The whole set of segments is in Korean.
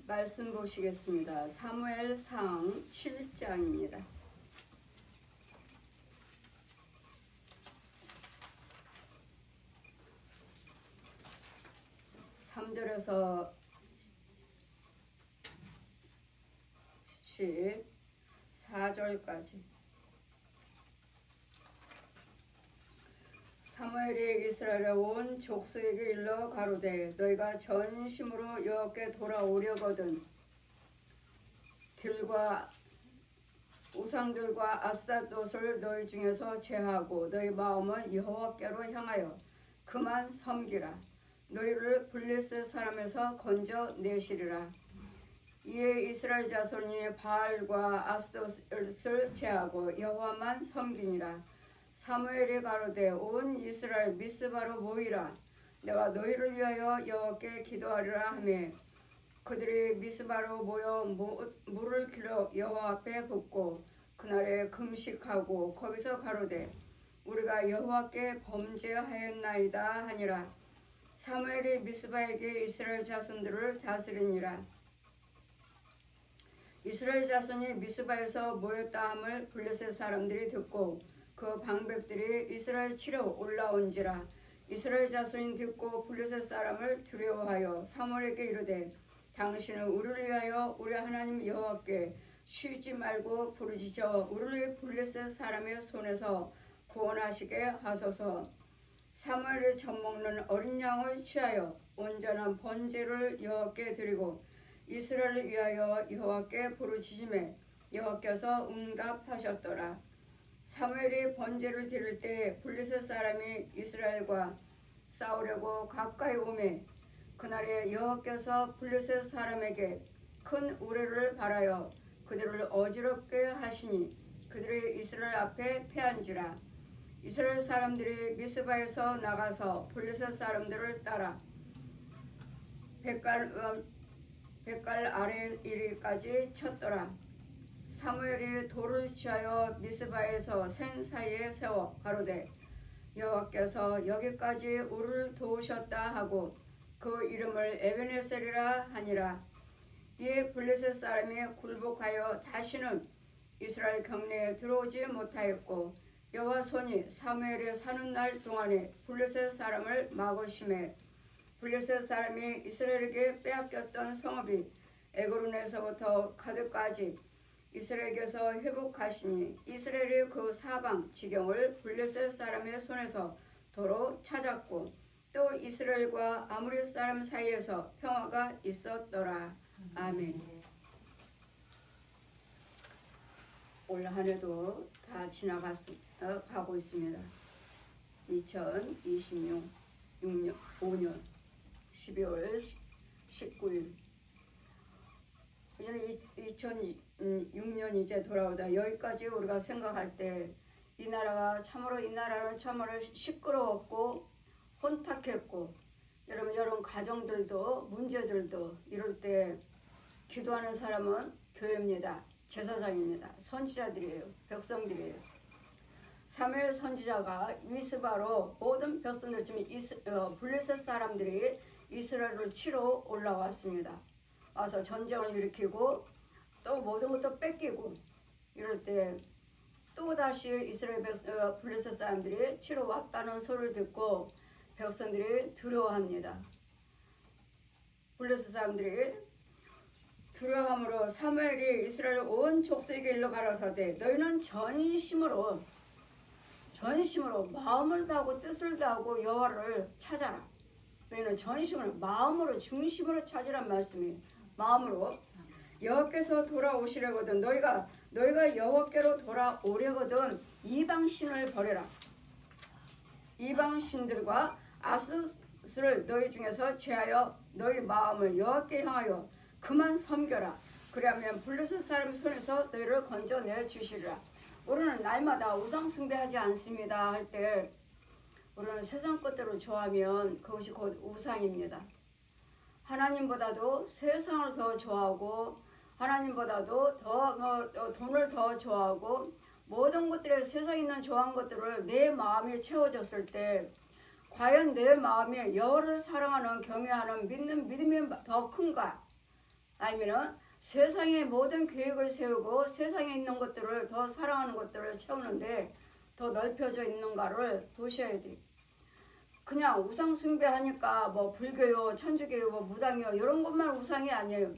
말씀 보시겠습니다. 사무엘상 7장입니다. 3절에서 14절까지. 사무엘이 이스라엘의 온 족속에게 일러 가로되 너희가 전심으로 여호와께 돌아오려거든 들과 우상들과 아스타롯을 너희 중에서 제하고 너희 마음을 여호와께로 향하여 그만 섬기라. 너희를 블레셋 사람에서 건져내시리라. 이에 이스라엘 자손이 바알과 아스타롯을 제하고 여호와만 섬기니라. 사무엘이 가로되 온 이스라엘 미스바로 모이라. 내가 너희를 위하여 여호와께 기도하리라 하매 그들이 미스바로 모여 물을 길어 여호와 앞에 붓고 그날에 금식하고 거기서 가로되 우리가 여호와께 범죄하였나이다 하니라. 사무엘이 미스바에게 이스라엘 자손들을 다스리니라. 이스라엘 자손이 미스바에서 모였다 함을 블레셋 사람들이 듣고 그 방백들이 이스라엘 치러 올라온지라. 이스라엘 자손이 듣고 블레셋 사람을 두려워하여 사무엘에게 이르되 당신은 우리를 위하여 우리 하나님 여호와께 쉬지 말고 부르짖어 우리를 블레셋 사람의 손에서 구원하시게 하소서. 사무엘이 젖먹는 어린 양을 취하여 온전한 번제를 여호와께 드리고 이스라엘을 위하여 여호와께 부르짖음에 여호와께서 응답하셨더라. 사무엘이 번제를 드릴 때 블레셋 사람이 이스라엘과 싸우려고 가까이 오매 그날에 여호와께서 블레셋 사람에게 큰 우레를 발하여 그들을 어지럽게 하시니 그들이 이스라엘 앞에 패한지라. 이스라엘 사람들이 미스바에서 나가서 블레셋 사람들을 따라 백갈 아래 이르기까지 쳤더라. 사무엘이 돌을 취하여 미스바에서 생 사이에 세워 가로되 여호와께서 여기까지 우리를 도우셨다 하고 그 이름을 에베네셀이라 하니라. 이에 블레셋 사람이 굴복하여 다시는 이스라엘 경내에 들어오지 못하였고 여호와 손이 사무엘이 사는 날 동안에 블레셋 사람을 막으심에 블레셋 사람이 이스라엘에게 빼앗겼던 성읍이 에그론에서부터 가드까지 이스라엘에게서 회복하시니 이스라엘이 그 사방 지경을 블레셋 사람의 손에서 도로 찾았고 또 이스라엘과 아모리 사람 사이에서 평화가 있었더라. 아멘. 올 한 해도 다 가고 있습니다. 2026년 5년 12월 19일 이제는 2006년 이제 돌아오다 여기까지 우리가 생각할 때 이 나라는 참으로 시끄러웠고 혼탁했고 여러분 가정들도 문제들도 이럴 때 기도하는 사람은 교회입니다. 제사장입니다. 선지자들이에요. 백성들이에요. 사무엘 선지자가 미스바로 모든 백성들 지금 블레셋 사람들이 이스라엘을 치러 올라왔습니다. 와서 전쟁을 일으키고 또 모든 것도 뺏기고 이럴 때 또다시 이스라엘 블레셋 사람들이 치러 왔다는 소리를 듣고 백성들이 두려워합니다. 블레셋 사람들이 두려워함으로 사무엘이 이스라엘 온 족속에게 일러 가라사대 너희는 전심으로 마음을 다하고 뜻을 다하고 여호와를 찾아라. 너희는 전심으로 마음으로 중심으로 찾으란 말씀이 마음으로 여호와께서 돌아오시려거든 너희가 여호와께로 돌아오려거든 이방신을 버려라. 이방신들과 아스를 너희 중에서 제하여 너희 마음을 여호와께 향하여 그만 섬겨라. 그리하면 블레셋 사람 손에서 너희를 건져내 주시리라. 우리는 날마다 우상 숭배하지 않습니다 할 때 우리는 세상 것대로 좋아하면 그것이 곧 우상입니다. 하나님보다도 세상을 더 좋아하고 하나님보다도 더 돈을 더 좋아하고 모든 것들에 세상에 있는 좋아하는 것들을 내 마음이 채워졌을 때 과연 내 마음에 여호와를 사랑하는 경외하는 믿는 믿음이 더 큰가? 아니면은 세상의 모든 계획을 세우고 세상에 있는 것들을 더 사랑하는 것들을 채우는데 더 넓혀져 있는가를 보셔야 돼. 그냥 우상 숭배하니까 뭐 불교요, 천주교요, 뭐 무당요 이런 것만 우상이 아니에요.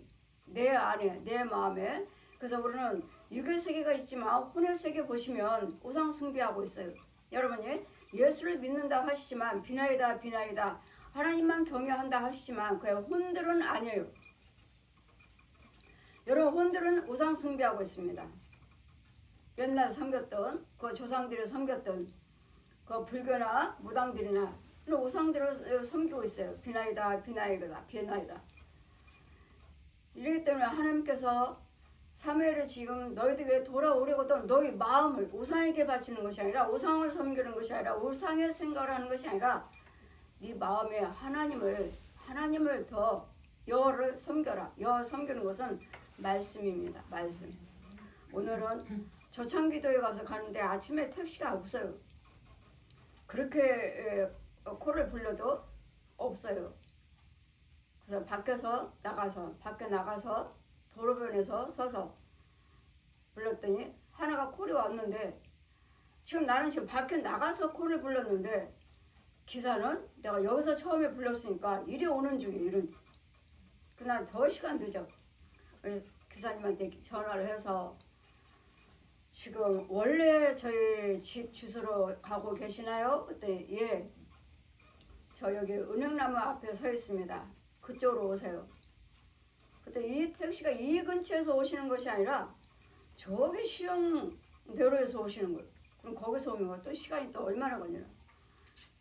내 안에, 내 마음에. 그래서 우리는 육의 세계가 있지만 혼의 세계 보시면 우상 숭배하고 있어요. 여러분이 예수를 믿는다 하시지만 비나이다 비나이다 하나님만 경외한다 하시지만 그 혼들은 아니에요. 여러분 혼들은 우상 숭배하고 있습니다. 옛날 섬겼던 그 조상들이 섬겼던 그 불교나 무당들이나 이런 우상들을 섬기고 있어요. 비나이다 비나이다 비나이다. 이렇기 때문에 하나님께서 사무엘을 지금 너희들에게 돌아오려거든 너희 마음을 우상에게 바치는 것이 아니라 우상을 섬기는 것이 아니라 우상의 생각을 하는 것이 아니라 네 마음에 하나님을 더 여호와를 섬겨라. 여호와 섬기는 것은 말씀입니다. 말씀. 오늘은 조창기도에 가서 가는데 아침에 택시가 없어요. 그렇게 코를 불러도 없어요. 그래서 밖에 나가서 도로변에서 서서 불렀더니 하나가 콜이 왔는데 지금 나는 지금 밖에 나가서 콜을 불렀는데 기사는 내가 여기서 처음에 불렀으니까 이리 오는 중에 이런 그날 더 시간 늦어. 기사님한테 전화를 해서 지금 원래 저희 집 주소로 가고 계시나요? 그때 예. 저 여기 은행나무 앞에 서 있습니다. 그쪽으로 오세요. 그때 이 택시가 이 근처에서 오시는 것이 아니라 저기 시흥대로에서 오시는 거예요. 그럼 거기서 오면 또 시간이 또 얼마나 걸리나.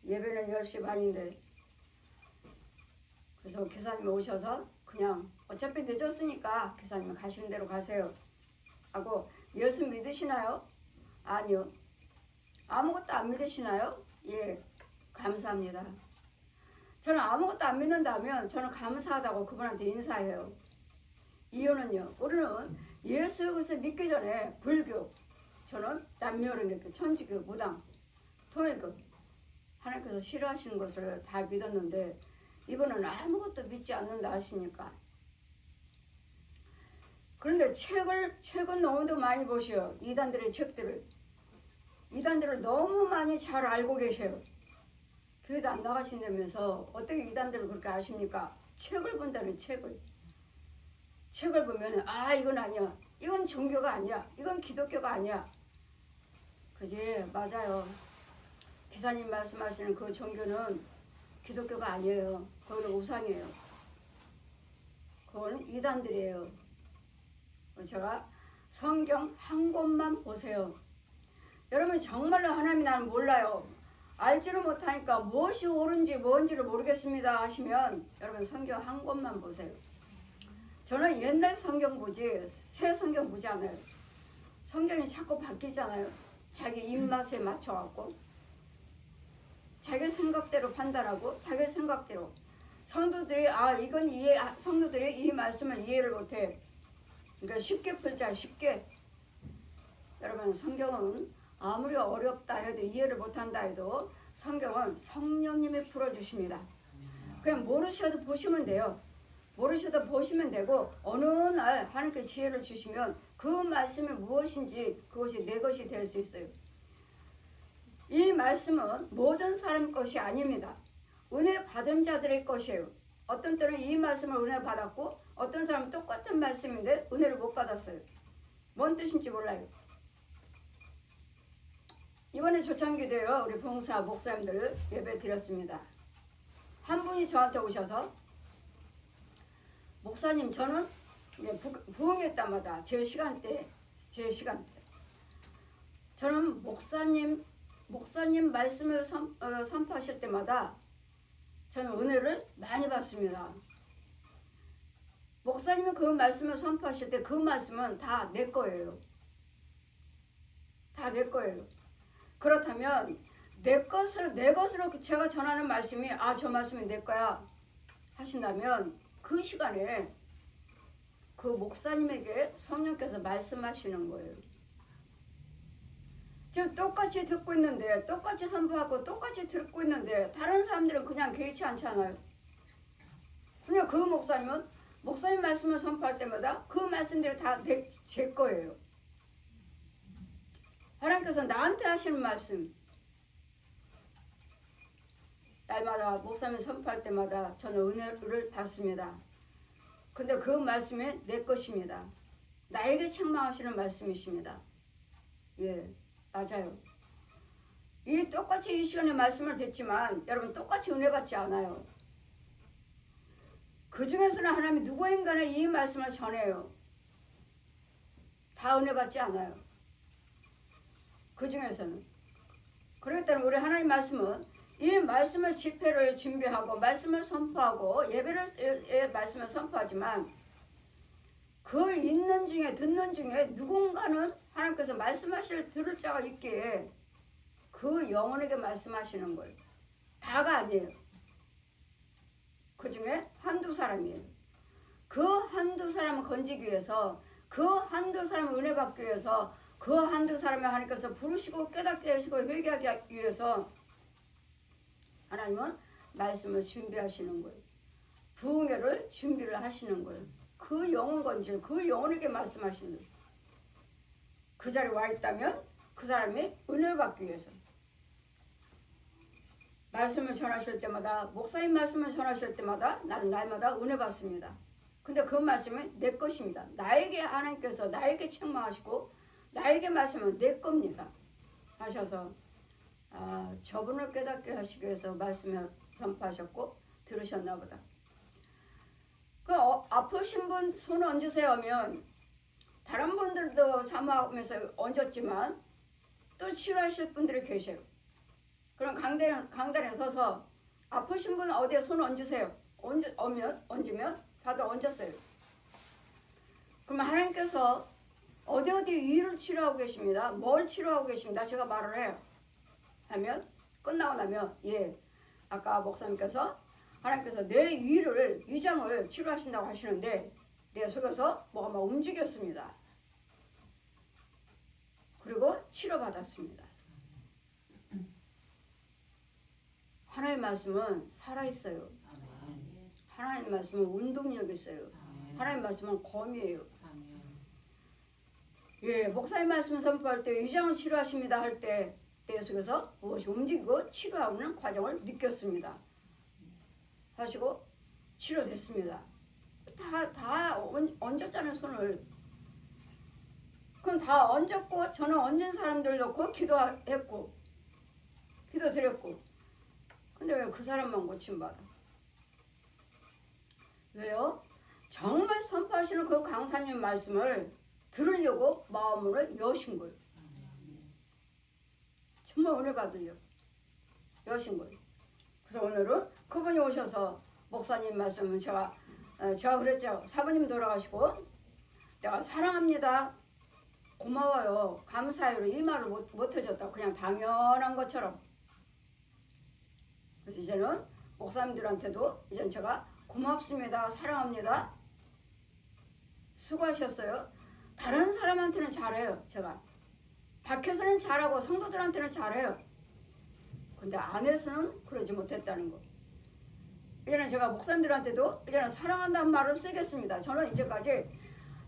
예배는 10시 반인데 그래서 기사님이 오셔서 그냥 어차피 늦었으니까 기사님 가시는 대로 가세요 하고 예수 믿으시나요? 아니요. 아무것도 안 믿으시나요? 예, 감사합니다. 저는 아무것도 안 믿는다면 저는 감사하다고 그분한테 인사해요. 이유는요. 우리는 예수 그리스도 믿기 전에 불교, 저는 남녀론교, 천주교, 무당, 통일교 하나님께서 싫어하시는 것을 다 믿었는데 이분은 아무것도 믿지 않는다 하시니까. 그런데 책은 너무도 많이 보셔요. 이단들의 책들을. 이단들을 너무 많이 잘 알고 계셔요. 교회도 안 나가신다면서 어떻게 이단들을 그렇게 아십니까? 책을 본다는 책을 보면 아 이건 아니야. 이건 종교가 아니야. 이건 기독교가 아니야. 그지? 맞아요. 기사님 말씀하시는 그 종교는 기독교가 아니에요. 그거는 우상이에요. 그거는 이단들이에요. 제가 성경 한 곳만 보세요. 여러분 정말로 하나님이 나는 몰라요. 알지를 못하니까 무엇이 옳은지 뭔지를 모르겠습니다 하시면 여러분 성경 한 곳만 보세요. 저는 옛날 성경 보지 새 성경 보지 않아요. 성경이 자꾸 바뀌잖아요. 자기 입맛에 맞춰갖고 자기 생각대로 판단하고 자기 생각대로 성도들이 성도들이 이 말씀을 이해를 못해. 그러니까 쉽게 풀자 쉽게. 여러분 성경은 아무리 어렵다 해도 이해를 못한다 해도 성경은 성령님이 풀어주십니다. 그냥 모르셔도 보시면 돼요. 모르셔도 보시면 되고 어느 날 하나님께 지혜를 주시면 그 말씀이 무엇인지 그것이 내 것이 될 수 있어요. 이 말씀은 모든 사람 것이 아닙니다. 은혜 받은 자들의 것이에요. 어떤 때는 이 말씀을 은혜 받았고 어떤 사람은 똑같은 말씀인데 은혜를 못 받았어요. 뭔 뜻인지 몰라요. 이번에 조창기도요 우리 봉사 목사님들 예배 드렸습니다. 한 분이 저한테 오셔서 목사님 저는 이제 부흥회 때마다 제 시간대 저는 목사님 말씀을 선포하실 때마다 저는 은혜를 많이 받습니다. 목사님은 그 말씀을 선포하실 때 그 말씀은 다 내 거예요. 다 내 거예요. 그렇다면 내 것으로 제가 전하는 말씀이 저 말씀이 내 거야 하신다면 그 시간에 그 목사님에게 성령께서 말씀하시는 거예요. 지금 똑같이 듣고 있는데 똑같이 선포하고 똑같이 듣고 있는데 다른 사람들은 그냥 개의치 않잖아요. 그냥 그 목사님은 목사님 말씀을 선포할 때마다 그 말씀들이 다 제 거예요. 하나님께서 나한테 하시는 말씀, 날마다 목사님 선포할 때마다 저는 은혜를 받습니다. 근데 그 말씀이 내 것입니다. 나에게 책망하시는 말씀이십니다. 예, 맞아요. 이 똑같이 이 시간에 말씀을 듣지만 여러분 똑같이 은혜 받지 않아요. 그 중에서는 하나님이 누구인가는 이 말씀을 전해요. 다 은혜 받지 않아요. 그 중에서는. 그렇기 때문에 우리 하나님 말씀은 이 말씀을 집회를 준비하고 말씀을 선포하고 예배를 말씀을 선포하지만 그 있는 중에 듣는 중에 누군가는 하나님께서 말씀하실 들을 자가 있기에 그 영혼에게 말씀하시는 거예요. 다가 아니에요. 그 중에 한두 사람이에요. 그 한두 사람을 건지기 위해서, 그 한두 사람을 은혜 받기 위해서, 그 한두 사람을 하나님께서 부르시고 깨닫게 하시고 회개하기 위해서 하나님은 말씀을 준비하시는 거예요. 부흥회를 준비를 하시는 거예요. 그 영혼 건질, 그 영혼에게 말씀하시는 거예요. 그 자리에 와 있다면 그 사람이 은혜를 받기 위해서. 말씀을 전하실 때마다, 목사님 말씀을 전하실 때마다 나는 날마다 은혜 받습니다. 근데 그 말씀은 내 것입니다. 나에게 하나님께서 나에게 책망하시고 나에게 말씀은 내 겁니다. 하셔서 저분을 깨닫게 하시기 위해서 말씀을 전파하셨고 들으셨나 보다. 그 아프신 분 손 얹으세요 하면 다른 분들도 사모하면서 얹었지만 또 치료하실 분들이 계셔요. 그럼 강단에 서서 아프신 분 어디에 손 얹으세요. 얹으면 다들 얹었어요. 그러면 하나님께서 어디 위를 치료하고 계십니다. 뭘 치료하고 계십니다. 제가 말을 해요. 하면 끝나고 나면 아까 목사님께서 하나님께서 내 위장을 치료하신다고 하시는데 내 속에서 뭐가 막 움직였습니다. 그리고 치료받았습니다. 하나님의 말씀은 살아있어요. 하나님의 말씀은 운동력이 있어요. 하나님의 말씀은 검이에요. 목사님 말씀 선포할 때 위장을 치료하십니다 할 때 내 속에서 무엇이 움직이고 치료하는 과정을 느꼈습니다. 하시고 치료됐습니다. 다 얹었잖아요, 손을. 그럼 다 얹었고 저는 얹은 사람들 놓고 기도했고 기도드렸고 근데 왜 그 사람만 고침받아? 왜요? 정말 선포하시는 그 강사님 말씀을 들으려고 마음으로 여신 거예요. 정말 은혜 받으려고 여신 거예요. 그래서 오늘은 그분이 오셔서 목사님 말씀은 제가 그랬죠. 사부님 돌아가시고 내가 사랑합니다. 고마워요. 감사해요. 이 말을 못 해줬다. 그냥 당연한 것처럼. 그래서 이제는 목사님들한테도 이제는 제가 고맙습니다. 사랑합니다. 수고하셨어요. 다른 사람한테는 잘해요. 제가. 밖에서는 잘하고 성도들한테는 잘해요. 근데 안에서는 그러지 못했다는 거. 이제는 제가 목사님들한테도 이제는 사랑한다는 말을 쓰겠습니다. 저는 이제까지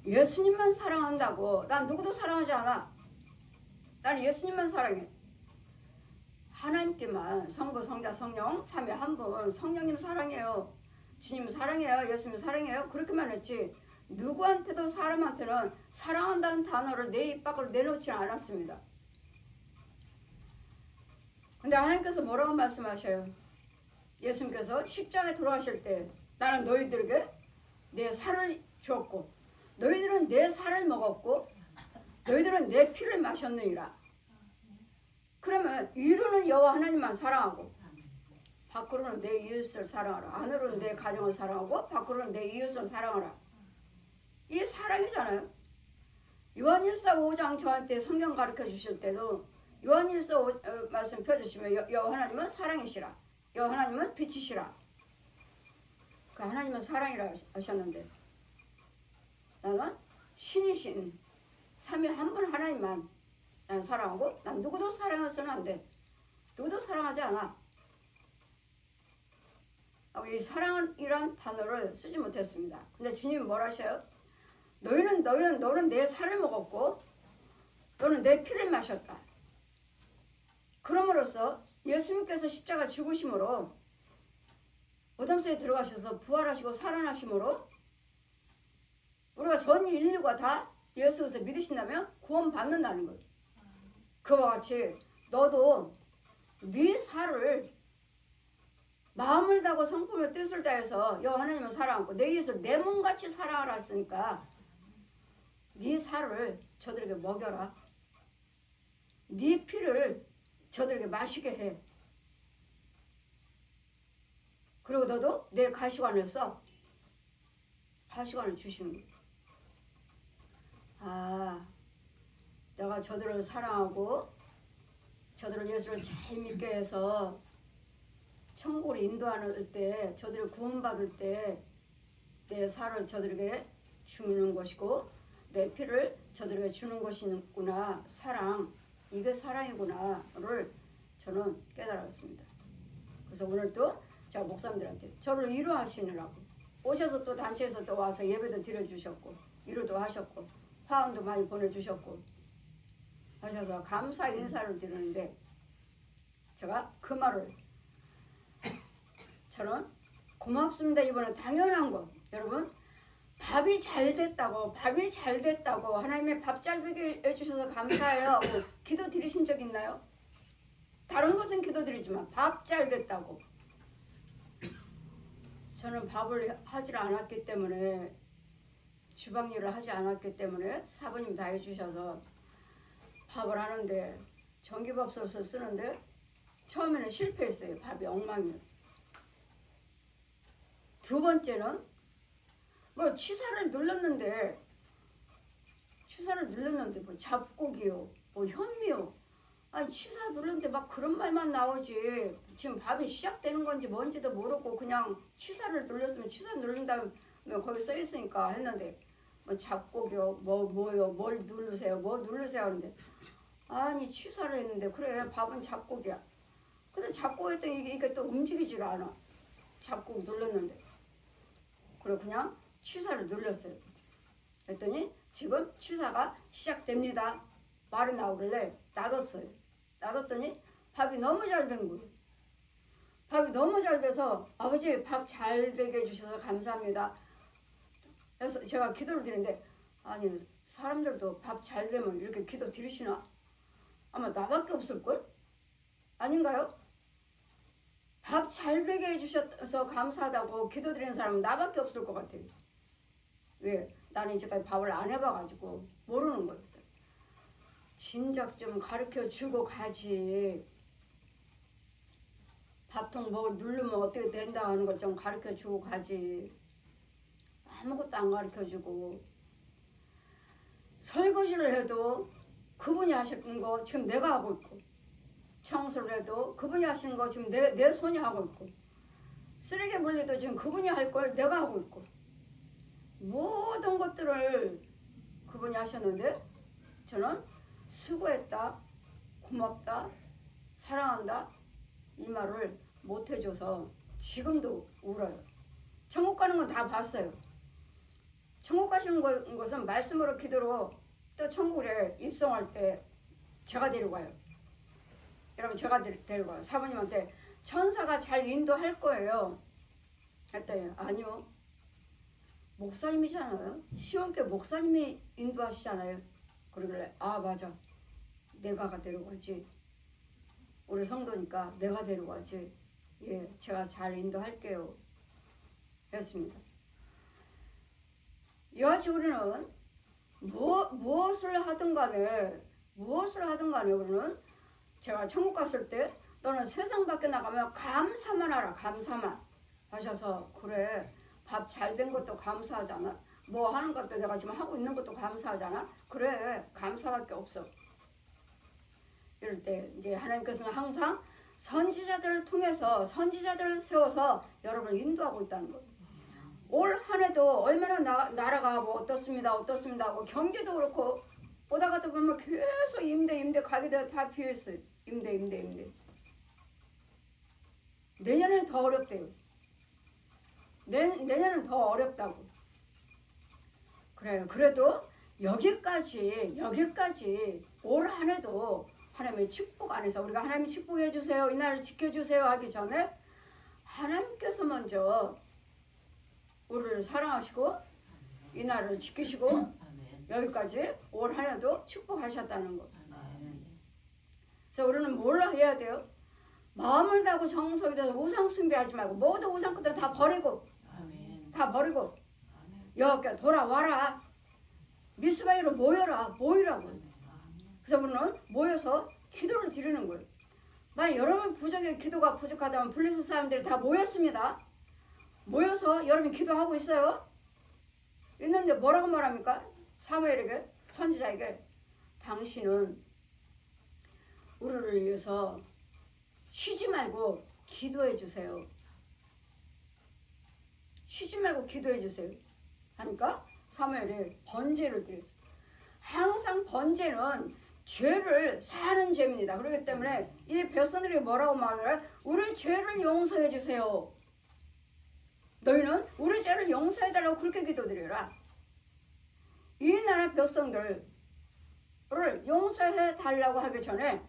예수님만 사랑한다고 난 누구도 사랑하지 않아. 난 예수님만 사랑해. 하나님께만 성부, 성자, 성령, 삼위 한 분 성령님 사랑해요. 주님 사랑해요. 예수님 사랑해요. 그렇게만 했지 누구한테도 사람한테는 사랑한다는 단어를 내 입 밖으로 내놓지 않았습니다. 근데 하나님께서 뭐라고 말씀하셔요? 예수님께서 십자가에 돌아가실 때 나는 너희들에게 내 살을 주었고 너희들은 내 살을 먹었고 너희들은 내 피를 마셨느니라. 그러면 위로는 여호와 하나님만 사랑하고 밖으로는 내 이웃을 사랑하라. 안으로는 내 가정을 사랑하고 밖으로는 내 이웃을 사랑하라. 이게 사랑이잖아요. 요한일서 5장 저한테 성경 가르쳐 주실 때도 요한일서 말씀 펴주시면 여호와 하나님은 사랑이시라. 여호와 하나님은 빛이시라. 그 하나님은 사랑이라 하셨는데 나는 신이신 삼위 한 분 하나님만 난 사랑하고 난 누구도 사랑해서는 안 돼. 누구도 사랑하지 않아. 이 사랑이란 단어를 쓰지 못했습니다. 근데 주님이 뭐라 하셔요? 너는 내 살을 먹었고 너는 내 피를 마셨다. 그럼으로써 예수님께서 십자가 죽으심으로 무덤속에 들어가셔서 부활하시고 살아나심으로 우리가 전 인류가 다 예수께서 믿으신다면 구원 받는다는 거예요. 그와 같이 너도 네 살을 마음을 다하고 성품의 뜻을 다해서 여호와 하나님을 사랑하고 내 이웃을 내 몸같이 사랑하라 했으니까 네 살을 저들에게 먹여라. 네 피를 저들에게 마시게 해. 그리고 너도 내 가시관을 써. 가시관을 주시는 거야. 아, 내가 저들을 사랑하고 저들을 예수를 잘 믿게 해서 천국으로 인도하는 때 저들을 구원받을 때 내 살을 저들에게 주는 것이고 내 피를 저들에게 주는 것이구나. 사랑, 이게 사랑이구나를 저는 깨달았습니다. 그래서 오늘 또 제가 목사님들한테 저를 위로하시느라고 오셔서 또 단체에서 또 와서 예배도 드려주셨고 위로도 하셨고 화원도 많이 보내주셨고 하셔서 감사 인사를 드리는데 제가 그 말을 저는 고맙습니다. 이번에 당연한 거 여러분 밥이 잘 됐다고 하나님의 밥 잘 되게 해주셔서 감사해요. 기도 드리신 적 있나요? 다른 것은 기도 드리지만 밥 잘 됐다고 저는 밥을 하지 않았기 때문에 주방 일을 하지 않았기 때문에 사부님 다 해주셔서 밥을 하는데 전기밥솥을 쓰는데 처음에는 실패했어요. 밥이 엉망이에요. 두 번째는 뭐 취사를 눌렀는데 뭐 잡곡이요 뭐 현미요 아니 취사 눌렀는데 막 그런 말만 나오지 지금 밥이 시작되는 건지 뭔지도 모르고 그냥 취사를 눌렀으면 취사 누른 다음에 거기 써 있으니까 했는데 뭐 잡곡이요 뭐요 뭘 누르세요 하는데 아니 취사를 했는데 그래 밥은 잡곡이야. 근데 잡곡 했더니 이게 또 움직이질 않아. 잡곡 눌렀는데 그래 그냥 취사를 눌렀어요. 그랬더니 지금 취사가 시작됩니다. 말이 나오길래 놔뒀어요. 놔뒀더니 밥이 너무 잘 된 거예요. 밥이 너무 잘 돼서 아버지 밥 잘 되게 해주셔서 감사합니다. 그래서 제가 기도를 드리는데 아니 사람들도 밥 잘 되면 이렇게 기도 드리시나? 아마 나밖에 없을걸? 아닌가요? 밥 잘 되게 해주셔서 감사하다고 기도 드리는 사람은 나밖에 없을 것 같아요. 왜? 나는 이제까지 밥을 안 해봐가지고 모르는 거였어요. 진작 좀 가르쳐주고 가지. 밥통 뭐 누르면 어떻게 된다 하는 걸 좀 가르쳐주고 가지. 아무것도 안 가르쳐주고 설거지를 해도 그분이 하시는 거 지금 내가 하고 있고 청소를 해도 그분이 하시는 거 지금 내 손이 하고 있고 쓰레기 분리도 지금 그분이 할 걸 내가 하고 있고 모든 것들을 그분이 하셨는데 저는 수고했다, 고맙다, 사랑한다 이 말을 못 해줘서 지금도 울어요. 천국 가는 건 다 봤어요. 천국 가시는 것은 말씀으로 기도로 또 천국에 입성할 때 제가 데려가요. 여러분 제가 데려가요. 사부님한테 천사가 잘 인도할 거예요. 했더니 아니요. 목사님이잖아요. 시원께 목사님이 인도하시잖아요. 그러길래 아 맞아. 내가 데려가지. 우리 성도니까 내가 데려가지. 예, 제가 잘 인도할게요. 했습니다. 이같이 우리는 무엇을 하든 간에 우리는 제가 천국 갔을 때 너는 세상 밖에 나가면 감사만 하라. 감사만 하셔서 그래 밥 잘 된 것도 감사하잖아. 뭐 하는 것도 내가 지금 하고 있는 것도 감사하잖아. 그래 감사밖에 없어. 이럴 때 이제 하나님께서는 항상 선지자들을 통해서 선지자들을 세워서 여러분을 인도하고 있다는 거예요. 올 한 해도 얼마나 나라가 뭐 어떻습니다 하고 경기도 그렇고 오다 가다 보면 계속 임대 가게들 다 비어있어요. 임대 내년에는 더 어렵대요. 내년은 더 어렵다고. 그래요. 그래도 여기까지 올 한 해도 하나님의 축복 안에서 우리가 하나님 축복해 주세요, 이 나라를 지켜주세요 하기 전에 하나님께서 먼저 우리를 사랑하시고 이 나라를 지키시고 여기까지 올 한 해도 축복하셨다는 것. 그래서 우리는 뭘 해야 돼요? 마음을 다하고 정성이 돼서 우상 숭배하지 말고 모든 우상 것들 다 버리고 다 버리고 여기 돌아와라. 미스바이로 모이라고. 그래서 우리는 모여서 기도를 드리는 거예요. 만약 여러분 부족의 기도가 부족하다면 블레셋 사람들이 다 모였습니다. 모여서 여러분 기도하고 있어요. 있는데 뭐라고 말합니까? 사무엘에게, 선지자에게, 당신은 우리를 위해서 쉬지 말고 기도해 주세요. 쉬지 말고 기도해 주세요 하니까 사무엘이 번제를 드렸어요. 항상 번제는 죄를 사하는 죄입니다. 그렇기 때문에 이 백성들이 뭐라고 말해요? 우리 죄를 용서해 주세요. 너희는 우리 죄를 용서해 달라고 그렇게 기도드려라. 이 나라 백성들을 용서해 달라고 하기 전에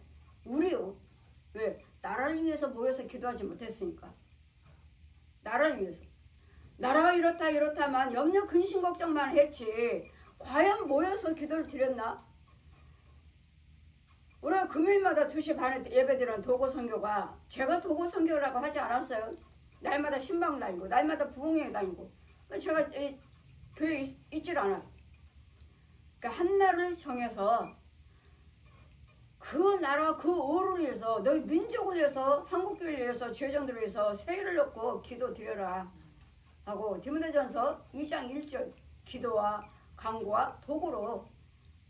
우리요. 왜? 나라를 위해서 모여서 기도하지 못했으니까. 나라를 위해서. 나라가 이렇다만 염려 근심 걱정만 했지 과연 모여서 기도를 드렸나? 우리가 금요일마다 2시 반에 예배드리는 도고선교가 제가 도고선교라고 하지 않았어요. 날마다 신방 다니고 날마다 부흥회 다니고 제가 교회에 있질 않아요. 그러니까 한 날을 정해서 그 나라 그 오를 위해서 너희 민족을 위해서 한국교회를 위해서 죄정들을 위해서 세일을 넣고 기도 드려라 하고 디모데전서 2장 1절 기도와 간구와 도구로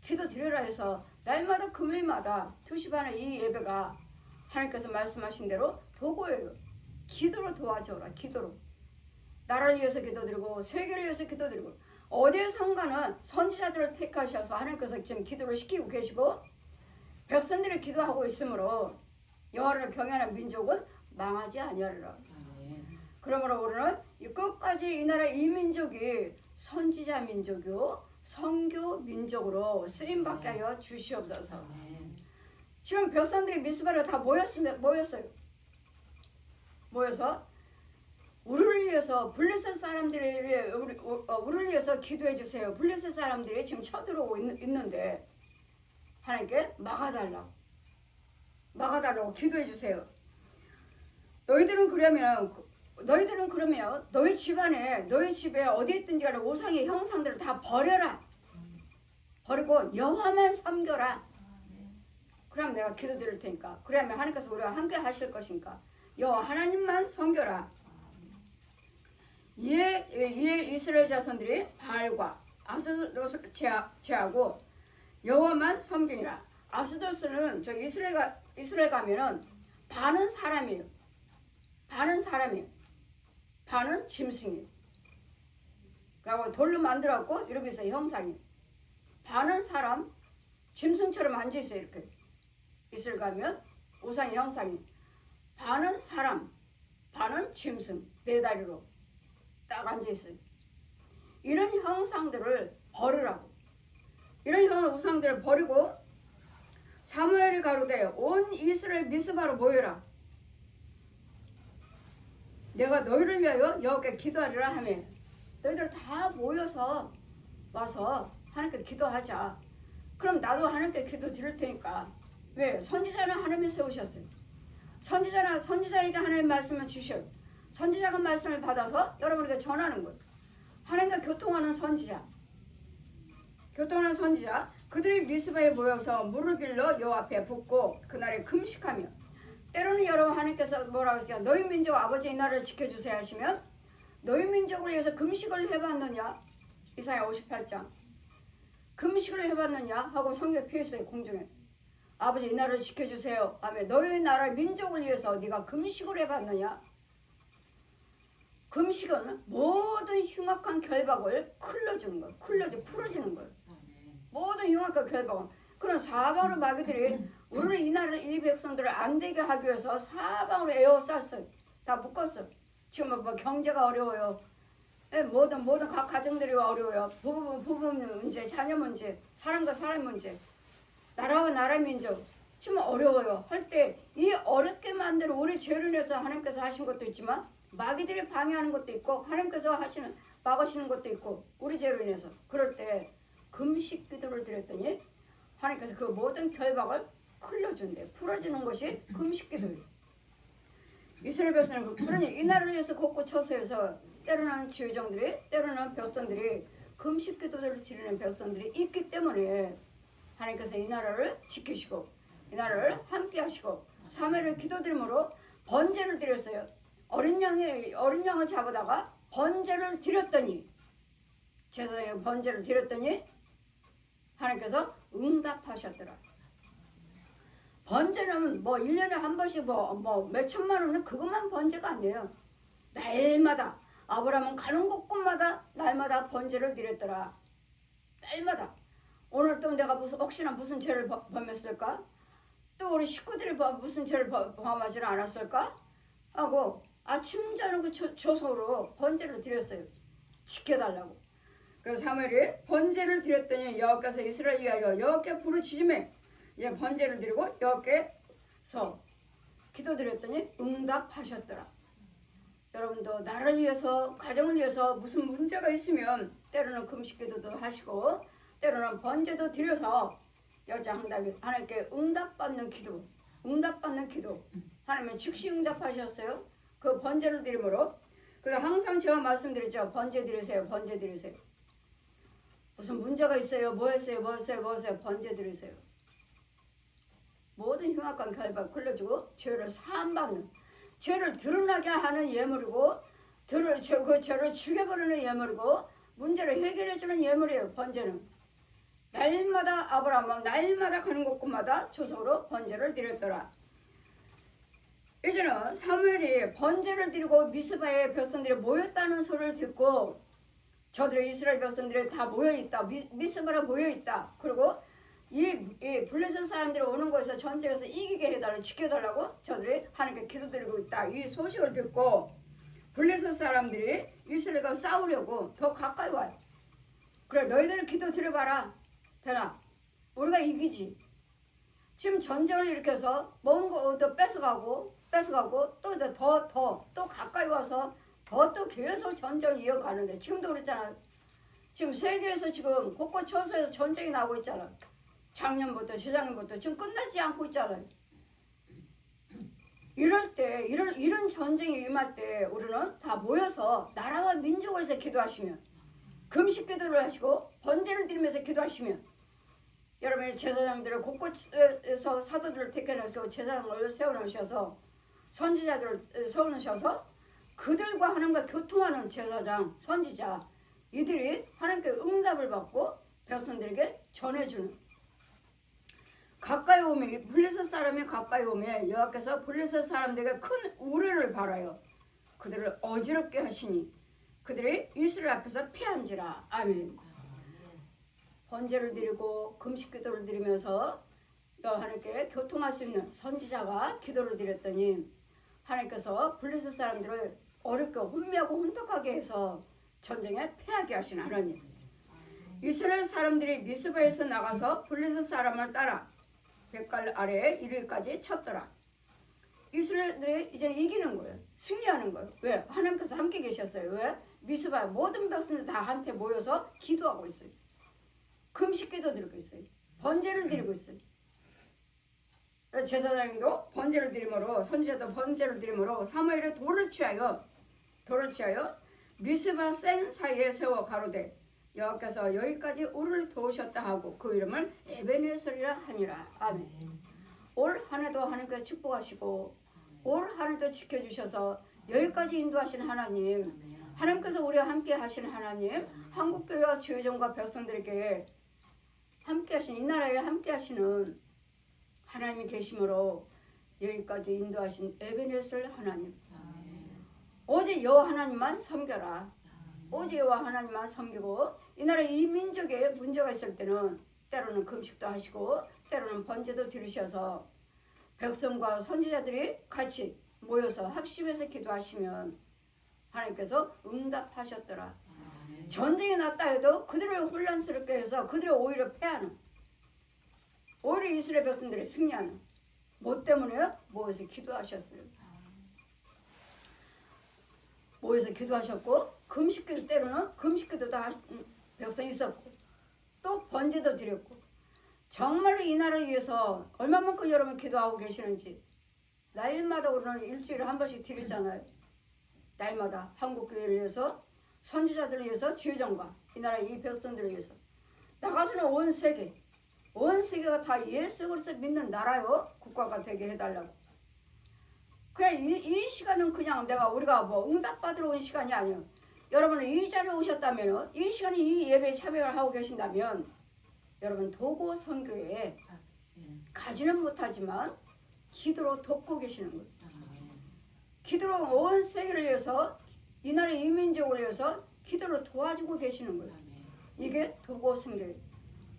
기도 드려라 해서 날마다 금요일마다 2시 반에 이 예배가 하나님께서 말씀하신 대로 도구예요. 기도로 도와줘라. 기도로. 나라를 위해서 기도드리고 세계를 위해서 기도드리고 어디선가는 선지자들을 택하셔서 하나님께서 지금 기도를 시키고 계시고 백성들이 기도하고 있으므로 여호와를 경외하는 민족은 망하지 아니하리라. 그러므로 우리는 끝까지 이 나라 이 민족이 선지자 민족이요 선교 민족으로 쓰임받게 하여 주시옵소서. 지금 백성들이 미스바로 다 모였어요. 모여서 우리를 위해서 블레셋 사람들이 우리를 위해서 기도해 주세요. 블레셋 사람들이 지금 쳐들어오고 있는데 하나님께 막아달라고 기도해 주세요. 너희들은 그러면 너희 집안에 너희 집에 어디 있든지 간에 우상의 형상들을 다 버려라. 버리고 여호와만 섬겨라. 그럼 내가 기도 드릴 테니까. 그러면 하나님께서 우리와 함께 하실 것이니까 여호와 하나님만 섬겨라. 이에 이스라엘 자손들이 바알과 아스도스를 제하고 여호와만 섬기니라. 아스도스는 저 이스라엘 가면은 반은 사람이에요. 반은 짐승이에요. 그리고 돌로 만들었고 이렇게 있어요. 형상이. 반은 사람, 짐승처럼 앉아있어요. 이렇게. 이스라엘 가면 우상의 형상이. 반은 사람, 반은 짐승. 4다리로 딱 앉아있어요. 이런 형상들을 버리라고. 이런 우상들을 버리고 사무엘이 가로되 온 이스라엘 미스바로 모여라. 내가 너희를 위하여 여호와께 기도하리라 하며 너희들 다 모여서 와서 하나님께 기도하자. 그럼 나도 하나님께 기도 드릴 테니까. 왜? 선지자는 하나님이 세우셨어요. 선지자에게 하나님의 말씀을 주셔요. 선지자가 말씀을 받아서 여러분에게 전하는 것. 하나님과 교통하는 선지자. 그들이 미스바에 모여서 물을 길러 여호와 앞에 붓고 그날에 금식하며 때로는 여러분 하나님께서 뭐라고 하시죠? 너희 민족 아버지의 나라를 지켜주세요 하시면 너희 민족을 위해서 금식을 해봤느냐? 이사야 58장 금식을 해봤느냐? 하고 성경에 표했어요. 공중에 아버지 이 나라를 지켜주세요 하며 너희 나라 민족을 위해서 네가 금식을 해봤느냐? 금식은 모든 흉악한 결박을 풀어주는 거예요. 모든 흉악한 결박은 그런 사방으로 마귀들이 우리를 이 나라 이 백성들을 안 되게 하기 위해서 사방으로 에워쌌어요. 다 묶었어. 지금 뭐 경제가 어려워요. 예, 모든 각 가정들이 어려워요. 부부 문제, 자녀 문제, 사람과 사람 문제, 나라와 나라 민족 지금 어려워요. 할 때 이 어렵게 만든 우리 죄를 인해서 하나님께서 하신 것도 있지만 마귀들이 방해하는 것도 있고 하나님께서 막으시는 것도 있고 우리 죄로 인해서 그럴 때 금식 기도를 드렸더니 하나님께서 그 모든 결박을 풀어준대. 풀어주는 것이 금식 기도예요. 이스라엘 백성은 그러니 이 나라를 위해서 곳곳 처소에서 때로는 지휘정들이 때로는 백성들이 금식 기도를 드리는 백성들이 있기 때문에 하나님께서 이 나라를 지키시고 이 나라를 함께 하시고 3회를 기도드림으로 번제를 드렸어요. 어린 양을 잡아다가 번제를 드렸더니 제사장에 번제를 드렸더니 하나님께서 응답하셨더라. 번제는 뭐 1년에 한 번씩 뭐 몇천만 원은 그것만 번제가 아니에요. 날마다 아브라함은 가는 곳곳마다 날마다 번제를 드렸더라. 날마다. 오늘 또 내가 혹시나 무슨 죄를 범했을까? 또 우리 식구들이 무슨 죄를 범하지는 않았을까? 하고 아침 저녁 조소로 번제를 드렸어요. 지켜달라고. 그래서 사무엘이 번제를 드렸더니 여호와께서 이스라엘 위하여 여호와께 부르짖음에 번제를 드리고 여호와께서 기도드렸더니 응답하셨더라. 여러분도 나라를 위해서 가정을 위해서 무슨 문제가 있으면 때로는 금식기도도 하시고 때로는 번제도 드려서 여자응답이 하나님께 응답받는 기도 하나님의 즉시 응답하셨어요. 그 번제를 드림으로. 그래서 항상 제가 말씀드리죠. 번제 드리세요. 무슨 문제가 있어요. 뭐 했어요. 번제 드리세요. 모든 흉악한 결박 걸러주고 죄를 사함받는, 죄를 드러나게 하는 예물이고 그 죄를 죽여버리는 예물이고 문제를 해결해주는 예물이에요. 번제는. 날마다 아브라함은 날마다 가는 곳곳마다 조소로 번제를 드렸더라. 이제는 사무엘이 번제를 드리고 미스바의 백성들이 모였다는 소리를 듣고 저들의 이스라엘 백성들이 다 모여있다. 미스바로 모여있다. 그리고 이 블레셋 사람들이 오는 곳에서 전쟁에서 이기게 해달라고 지켜달라고 저들이 하나님께 기도드리고 있다. 이 소식을 듣고 블레셋 사람들이 이스라엘과 싸우려고 더 가까이 와요. 그래 너희들 기도 드려봐라. 되나? 우리가 이기지. 지금 전쟁을 일으켜서 먹은 거 뺏어가고 또 가까이 와서 또 계속 전쟁을 이어가는데 지금도 그랬잖아. 지금 세계에서 지금 곳곳 처소에서 전쟁이 나고 있잖아. 작년부터 재작년부터 지금 끝나지 않고 있잖아요. 이럴 때 이런 전쟁이 임할 때 우리는 다 모여서 나라와 민족을 위해서 기도하시면 금식 기도를 하시고 번제를 드리면서 기도하시면 여러분의 제사장들을 곳곳에서 사도들을 택해놓고 제사장을 세워놓으셔서 선지자들을 세워놓으셔서 그들과 하나님과 교통하는 제사장, 선지자 이들이 하나님께 응답을 받고 백성들에게 전해주는 가까이 오면 블레셋 사람이 가까이 오면 여호와께서 블레셋 사람들에게 큰 우려를 바라요. 그들을 어지럽게 하시니 그들이 이스라엘 앞에서 패한지라. 아멘. 번제를 드리고 금식 기도를 드리면서 하나님께 교통할 수 있는 선지자가 기도를 드렸더니 하나님께서 블레셋 사람들을 어렵게 혼미하고 혼탁하게 해서 전쟁에 패하게 하신 하나님. 이스라엘 사람들이 미스바에서 나가서 블레셋 사람을 따라 백갈 아래에 이르기까지 쳤더라. 이스라엘들이 이제 이기는 거예요. 승리하는 거예요. 왜? 하나님께서 함께 계셨어요. 왜? 미스바에 모든 백성들 다 한테 모여서 기도하고 있어요. 금식 기도 드리고 있어요. 번제를 드리고 있어요. 제사장도 번제를 드림으로 선지자도 번제를 드림으로 사무엘의 돌을 취하여 미스바 센 사이에 세워 가로되 여호와께서 여기까지 우리를 도우셨다 하고 그 이름을 에베네셀이라 하니라. 아멘. 올 한해도 하나님께서 축복하시고 올 한해도 지켜주셔서 여기까지 인도하신 하나님, 하나님께서 우리와 함께 하신 하나님, 한국교회와 지회정과 백성들에게 함께 하신 이 나라에 함께 하시는 하나님이 계심으로 여기까지 인도하신 에베네셀 하나님. 오직 여호와 하나님만 섬겨라. 오직 여호와 하나님만 섬기고 이 나라 이 민족에 문제가 있을 때는 때로는 금식도 하시고 때로는 번제도 드리셔서 백성과 선지자들이 같이 모여서 합심해서 기도하시면 하나님께서 응답하셨더라. 전쟁이 났다 해도 그들을 혼란스럽게 해서 그들을 오히려 패하는, 오히려 이스라엘 백성들이 승리하는. 뭐 때문에요? 모여서 기도하셨어요. 모여서 기도하셨고, 금식기도 때로는 금식기도도 하신 백성이 있었고, 또 번제도 드렸고, 정말로 이 나라를 위해서 얼마만큼 여러분 기도하고 계시는지. 날마다 우리는 일주일에 한 번씩 드리잖아요. 날마다 한국교회를 위해서, 선지자들을 위해서, 주의정과 이 나라 이 백성들을 위해서. 나가서는 온 세계가 다 예수 그리스도 믿는 나라요 국가가 되게 해달라고. 그냥 이 시간은 그냥 우리가 뭐 응답받으러 온 시간이 아니에요. 여러분은 이 자리에 오셨다면, 이 시간에 이 예배에 참여를 하고 계신다면, 여러분 도고 선교에 가지는 못하지만 기도로 돕고 계시는 거예요. 기도로 온 세계를 위해서, 이 나라 이민족을 위해서 기도로 도와주고 계시는 거예요. 이게 도고 선교예요.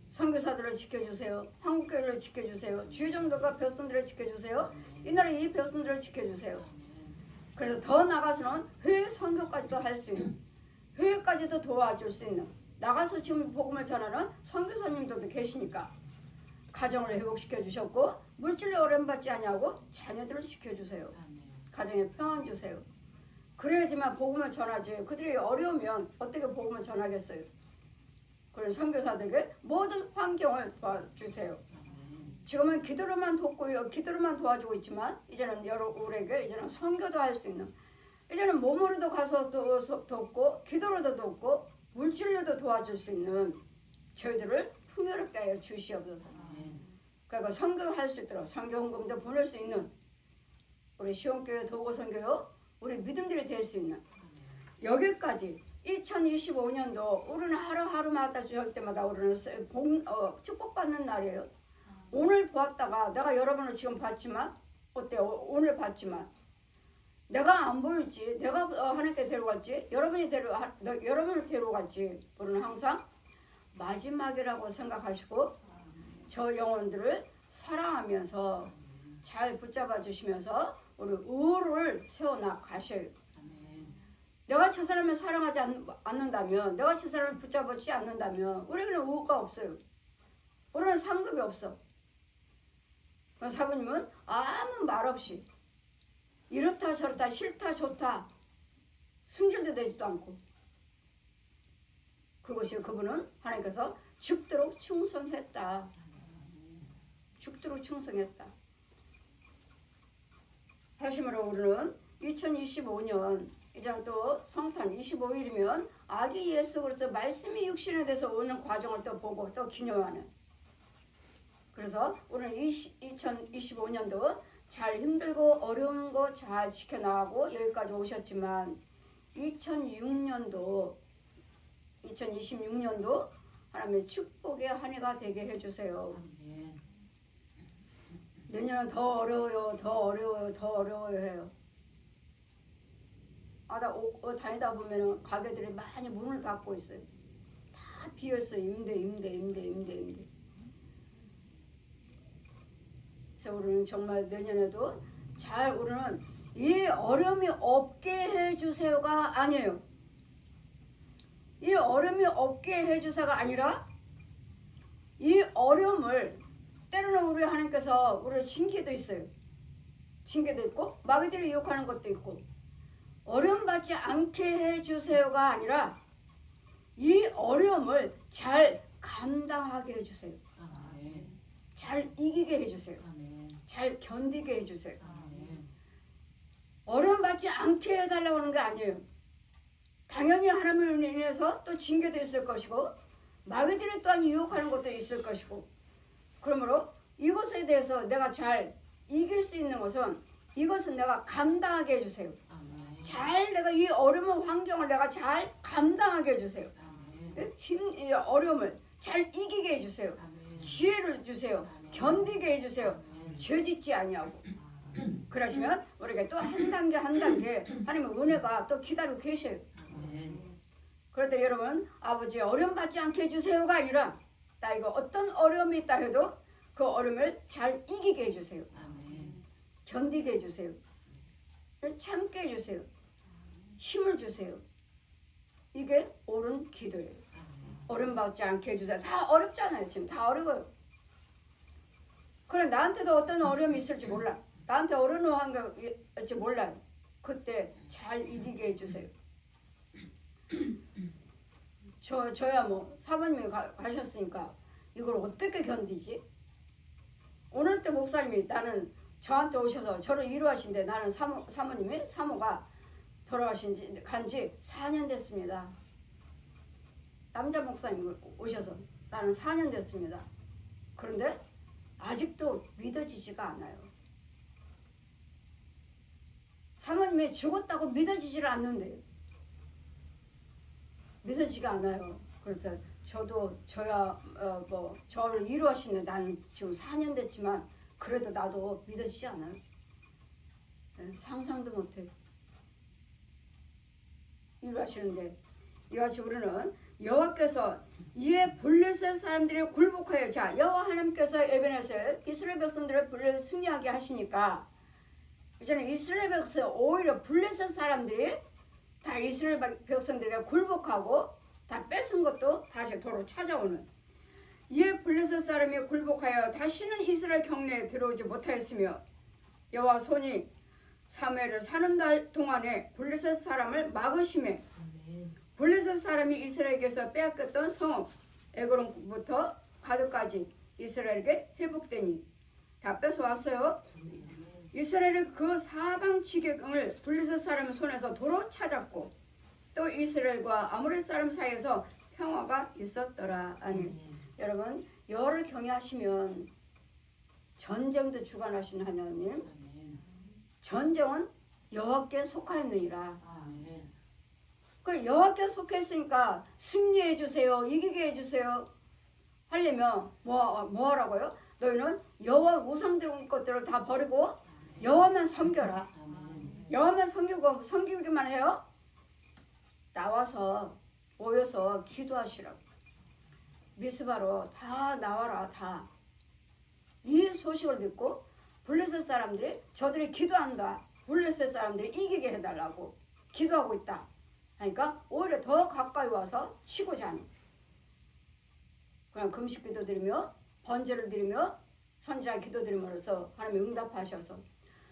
선교사들을 지켜주세요. 한국교회를 지켜주세요. 주의정도가 백성들을 지켜주세요. 이 나라 이 백성들을 지켜주세요. 그래서 더 나가서는 해외 선교까지도 할 수 있는, 해외까지도 도와줄 수 있는, 나가서 지금 복음을 전하는 선교사님들도 계시니까 가정을 회복시켜 주셨고, 물질로 어려움받지 아니하고 자녀들을 지켜주세요. 가정에 평안 주세요. 그래야지만 복음을 전하지. 그들이 어려우면 어떻게 복음을 전하겠어요? 그래서 선교사들에게 모든 환경을 도와주세요. 지금은 기도로만 돕고요, 기도로만 도와주고 있지만, 이제는 우리에게 이제는 선교도 할 수 있는, 이제는 몸으로도 가서 돕고, 기도로도 돕고, 물질로도 도와줄 수 있는 저희들을 풍요롭게 하여 주시옵소서. 그러니까 선교할 수 있도록 선교 헌금도 보낼 수 있는 우리 시온교회 도고 선교요, 우리 믿음들이 될 수 있는, 여기까지 2025년도 우리는 하루하루마다 줄 때마다 우리는 축복받는 날이에요. 오늘 보았다가 내가 여러분을 지금 봤지만, 어때요? 오늘 봤지만 내가 안 보일지, 내가 하나님께 데려갈지, 여러분을 데려갈지, 우리는 항상 마지막이라고 생각하시고 저 영혼들을 사랑하면서 잘 붙잡아 주시면서 우리 의를 세워나가셔요. 내가 저 사람을 사랑하지 않는다면, 내가 저 사람을 붙잡아주지 않는다면 우리는 의가 없어요. 우리는 상급이 없어. 사부님은 아무 말 없이 이렇다 저렇다, 싫다 좋다, 승질도 내지도 않고, 그것이 그분은 하나님께서 죽도록 충성했다. 죽도록 충성했다. 다시말로 우리는 2025년 이제 또 성탄 25일이면 아기 예수 그리스도 말씀이 육신에 대해서 오는 과정을 또 보고 또 기념하는. 그래서 우리는 2025년도 잘 힘들고 어려운 거 잘 지켜나가고 여기까지 오셨지만, 2026년도 하나님의 축복의 한 해가 되게 해주세요. 내년은 더 어려워요 해요. 나 다니다 보면 가게들이 많이 문을 닫고 있어요. 다 비었어요. 임대. 그래서 우리는 정말 내년에도 우리는 이 어려움이 없게 해주세요가 아니에요. 이 어려움이 없게 해주세요가 아니라, 이 어려움을 때로는 우리 하나님께서 우리의 징계도 있어요. 징계도 있고 마귀들이 유혹하는 것도 있고, 어려움 받지 않게 해주세요가 아니라 이 어려움을 잘 감당하게 해주세요. 잘 이기게 해주세요. 잘 견디게 해주세요. 어려움 받지 않게 해달라고 하는 게 아니에요. 당연히 하나님을 인해서 또 징계도 있을 것이고, 마귀들이 또한 유혹하는 것도 있을 것이고, 그러므로 이것에 대해서 내가 잘 이길 수 있는 것은, 이것은 내가 감당하게 해주세요. 내가 이 어려운 환경을 내가 잘 감당하게 해주세요. 이 어려움을 잘 이기게 해주세요. 지혜를 주세요. 견디게 해주세요. 죄짓지 아니하고. 그러시면 우리가 또 한 단계 하나님의 은혜가 또 기다리고 계셔요. 그럴 때 여러분, 아버지 어려움 받지 않게 해주세요가 아니라, 나 이거 어떤 어려움이 있다 해도 그 어려움을 잘 이기게 해주세요. 견디게 해주세요. 참게 해주세요. 힘을 주세요. 이게 옳은 기도예요. 어려움받지 않게 해주세요. 다 어렵잖아요. 지금 다 어려워요. 그래 나한테도 어떤 어려움이 있을지 몰라. 나한테 어려운 게 있을지 몰라요. 그때 잘 이기게 해주세요. 저야 뭐 사모님이 가셨으니까 이걸 어떻게 견디지? 오늘 때 목사님이 나는 저한테 오셔서 저를 위로하신데 나는 사모님이 사모가 돌아가신 지 간지 4년 됐습니다. 남자 목사님 오셔서 나는 4년 됐습니다. 그런데 아직도 믿어지지가 않아요. 사모님이 죽었다고 믿어지지를 않는데요. 믿어지지가 않아요. 그래서 저도 저야 뭐 저를 위로하시는 나는 지금 4년 됐지만 그래도 나도 믿어지지 않아요. 상상도 못해요. 위로하시는데 이같이 우리는 여호와께서 이에 블레셋 사람들이 굴복하여 자 여호와 하나님께서 에베네셀 이스라엘 백성들을 블레셋 승리하게 하시니까 이제는 이스라엘 백성 오히려 블레셋 사람들이 다 이스라엘 백성들에게 굴복하고 다 뺏은 것도 다시 도로 찾아오는 이에 블레셋 사람이 굴복하여 다시는 이스라엘 경내에 들어오지 못하였으며 여호와 손이 사무엘을 사는 날 동안에 블레셋 사람을 막으심에 블레셋 사람이 이스라엘에게서 빼앗겼던 성읍 에그론부터 가드까지 이스라엘에게 회복되니 다 뺏어왔어요. 이스라엘의 그 사방 지경을 블레셋 사람 손에서 도로 찾았고 또 이스라엘과 아모렛 사람 사이에서 평화가 있었더라. 아멘. 여러분 여호와를 경외하시면 전쟁도 주관하시는 하나님 전쟁은 여호와께 속하였느니라. 그 여호와께 속했으니까 승리해 주세요. 이기게 해 주세요. 하려면 뭐 하라고요? 너희는 여호와 우상들 것들을 다 버리고 여호와만 섬겨라. 여호와만 섬기기만 해요. 나와서 모여서 기도하시라고. 미스바로 다 나와라. 다. 이 소식을 듣고 블레셋 사람들이 저들이 기도한다. 블레셋 사람들이 이기게 해달라고 기도하고 있다. 그러니까 오히려 더 가까이 와서 치고자 하는. 그냥 금식 기도 드리며 번제를 드리며 선지자 기도 드림으로써 하나님이 응답하셔서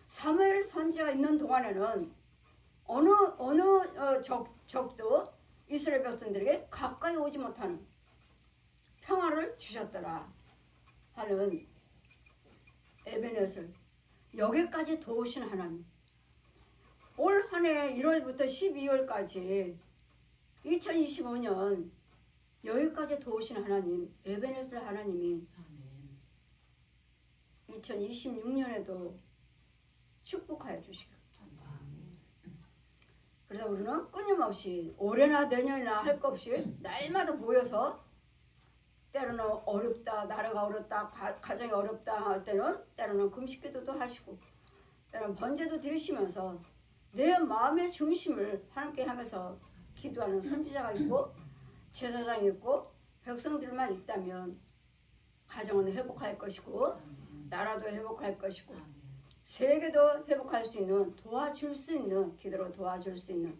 사무엘 선지자가 있는 동안에는 어느 적도 이스라엘 백성들에게 가까이 오지 못하는 평화를 주셨더라 하는 에베네셀 여기까지 도우신 하나님. 올 한 해 1월부터 12월까지 2025년 여기까지 도우신 하나님 에베네셀 하나님이 2026년에도 축복하여 주시고 그래서 우리는 끊임없이 올해나 내년이나 할 것 없이 날마다 모여서 때로는 어렵다 나라가 어렵다 가정이 어렵다 할 때로는 금식기도도 하시고 때로는 번제도 드리시면서 내 마음의 중심을 하나님께 향해서 기도하는 선지자가 있고 제사장이 있고 백성들만 있다면 가정은 회복할 것이고 나라도 회복할 것이고 세계도 회복할 수 있는 도와줄 수 있는 기도로 도와줄 수 있는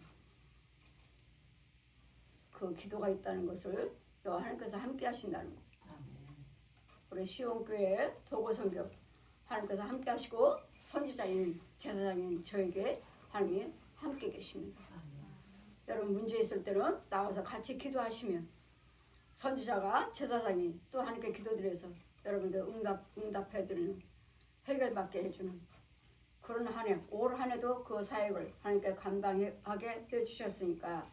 그 기도가 있다는 것을 또 하나님께서 함께 하신다는 것. 우리 시온교회 도고선교 하나님께서 함께 하시고 선지자인 제사장인 저에게 하나님이 함께 계십니다. 여러분 문제 있을 때는 나와서 같이 기도하시면 선지자가 제사장이 또 하나님께 기도드려서 여러분들 응답해드리는 해결받게 해주는 그런 한 해, 올 한 해도 그 사역을 하나님께 감당하게 해주셨으니까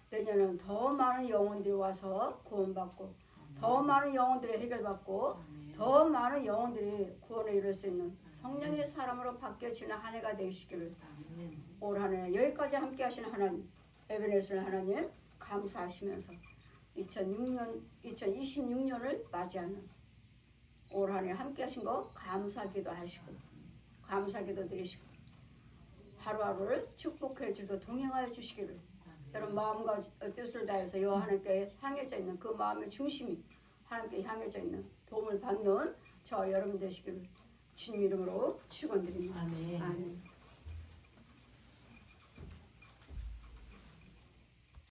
내년은 더 많은 영혼들이 와서 구원받고 더 많은 영혼들이 해결받고 더 많은 영혼들이 구원을 이룰 수 있는 성령의 사람으로 바뀌어지는 한 해가 되시기를 올 한 해 여기까지 함께 하시는 하나님 에베네셀 하나님 감사하시면서 2026년을 맞이하는 올 한 해 함께 하신 거 감사기도 하시고 감사기도 드리시고 하루하루를 축복해 주고 동행하여 주시기를 여러분 마음과 뜻을 다해서 여호와 하나님께 향해져 있는 그 마음의 중심이 하나님께 향해져 있는 도움을 받는 저 여러분 되시기를 주님 이름으로 축원드립니다. 아멘. 아멘.